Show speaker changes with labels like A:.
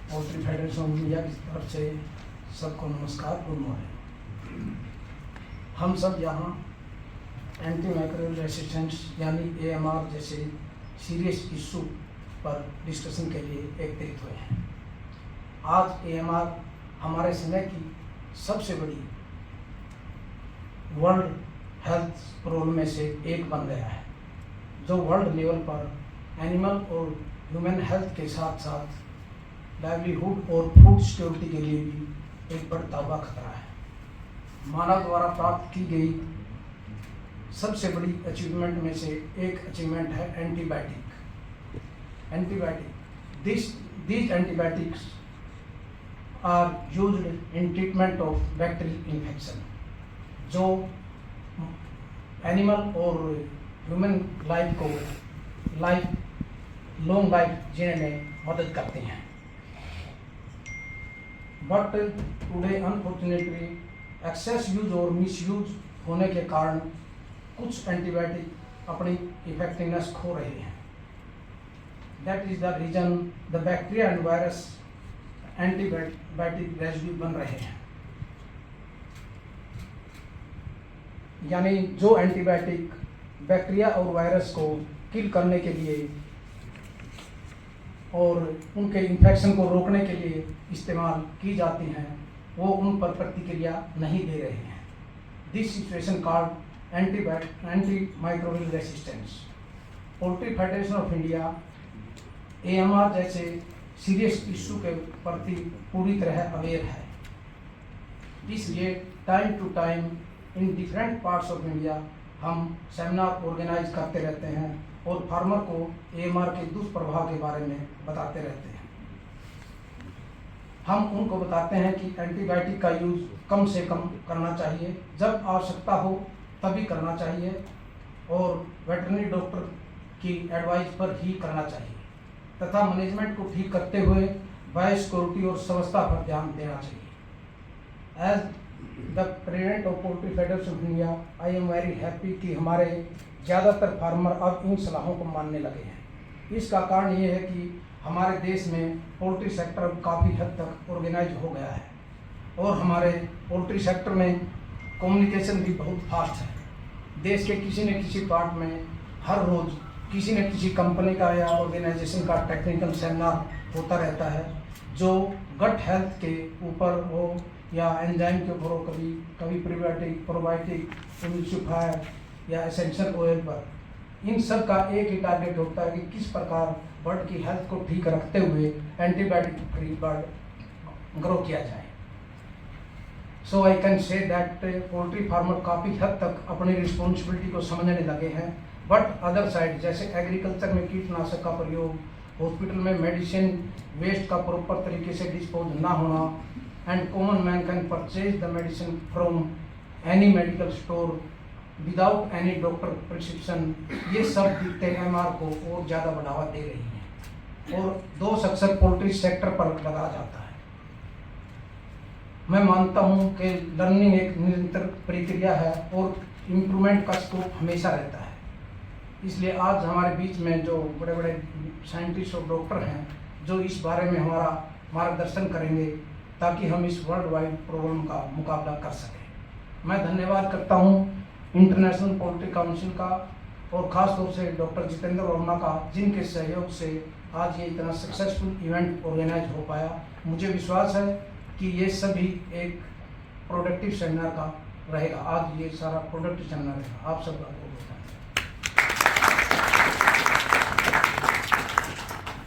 A: Poultry federation of India की तरफ से सबको नमस्कार, गुड मॉर्निंग। हम सब यहाँ एंटी माइक्रोबियल रेसिस्टेंस यानी AMR जैसे सीरियस इशू पर डिस्कशन के लिए एकत्रित हुए हैं। आज AMR हमारे समय की सबसे बड़ी वर्ल्ड हेल्थ प्रॉब्लम में से एक बन गया है, जो वर्ल्ड लेवल पर एनिमल और ह्यूमन हेल्थ के साथ साथ लाइवलीहुड और फूड सिक्योरिटी के लिए भी एक बढ़ता हुआ खतरा है। मानव द्वारा प्राप्त की गई सबसे बड़ी अचीवमेंट में से एक अचीवमेंट है antibiotic. These antibiotics are used in treatment of bacterial infection, जो एनिमल और ह्यूमन लाइफ को लॉन्ग लाइफ जीने में मदद करते हैं। But today unfortunately excess use और मिस यूज होने के कारण कुछ एंटीबायोटिक अपनी इफेक्टिवनेस खो रहे हैं। That is the reason the bacteria and virus antibiotic residue बन रहे हैं। यानी जो एंटीबायोटिक बैक्टीरिया और वायरस को किल करने के लिए और उनके इन्फेक्शन को रोकने के लिए इस्तेमाल की जाती हैं, वो उन पर प्रतिक्रिया नहीं दे रहे हैं। This situation called anti microbial resistance. Poultry federation of India AMR जैसे सीरियस इशू के प्रति पूरी तरह अवेयर है। इसलिए time to time in different parts of India हम सेमिनार ऑर्गेनाइज करते रहते हैं और फार्मर को AMR के दुष्प्रभाव के बारे में बताते रहते हैं। हम उनको बताते हैं कि एंटीबायोटिक का यूज़ कम से कम करना चाहिए, जब आवश्यकता हो तभी करना चाहिए और वेटरनरी डॉक्टर की एडवाइस पर ही करना चाहिए, तथा मैनेजमेंट को ठीक करते हुए बायोसिक्योरिटी और स्वच्छता पर ध्यान देना चाहिए। As the president of poultry federation of India, I am very happy कि हमारे ज़्यादातर फार्मर अब इन सलाहों को मानने लगे हैं। इसका कारण ये है कि हमारे देश में पोल्ट्री सेक्टर अब काफ़ी हद तक ऑर्गेनाइज हो गया है और हमारे पोल्ट्री सेक्टर में कम्युनिकेशन भी बहुत फास्ट है। देश के किसी न किसी पार्ट में हर रोज़ किसी न किसी कंपनी का या ऑर्गेनाइजेशन का टेक्निकल सेमिनार होता रहता है, जो गट हेल्थ के ऊपर हो या एंजाइम के ऊपर हो, कभी प्रीबायोटिक, इम्यूनिफायर या एसेंशियल ऑयल पर। इन सब का एक ही टारगेट होता है कि किस प्रकार बर्ड की हेल्थ को ठीक रखते हुए एंटीबायोटिक फ्री बर्ड ग्रो किया जाए। So I can say that poultry farmer काफ़ी हद तक अपनी रिस्पॉन्सिबिलिटी को समझने लगे हैं। बट अदर साइड, जैसे एग्रीकल्चर में कीटनाशक का प्रयोग, हॉस्पिटल में मेडिसिन वेस्ट का प्रॉपर तरीके से डिस्पोज ना होना, and common man can purchase the medicine from any medical store without any doctor prescription, ये सब दिखते AMR को और ज़्यादा बढ़ावा दे रही हैं और दो सक्सेस पोल्ट्री सेक्टर पर लगाया जाता है। मैं मानता हूँ कि लर्निंग एक निरंतर प्रक्रिया है और इम्प्रूवमेंट का स्कोप हमेशा रहता है। इसलिए आज हमारे बीच में जो बड़े बड़े साइंटिस्ट और डॉक्टर हैं, जो इस बारे में हमारा मार्गदर्शन करेंगे ताकि हम इस वर्ल्ड वाइड प्रॉब्लम का मुकाबला कर सकें। मैं धन्यवाद करता हूँ इंटरनेशनल पोल्ट्री काउंसिल का और ख़ास तौर से डॉक्टर जितेंद्र वर्मा का, जिनके सहयोग से आज ये इतना सक्सेसफुल इवेंट ऑर्गेनाइज हो पाया। मुझे विश्वास है कि ये सभी एक प्रोडक्टिव सेमिनार का रहेगा। आज ये सारा प्रोडक्टिव सेमिनार है। आप सबका बहुत बहुत धन्यवाद।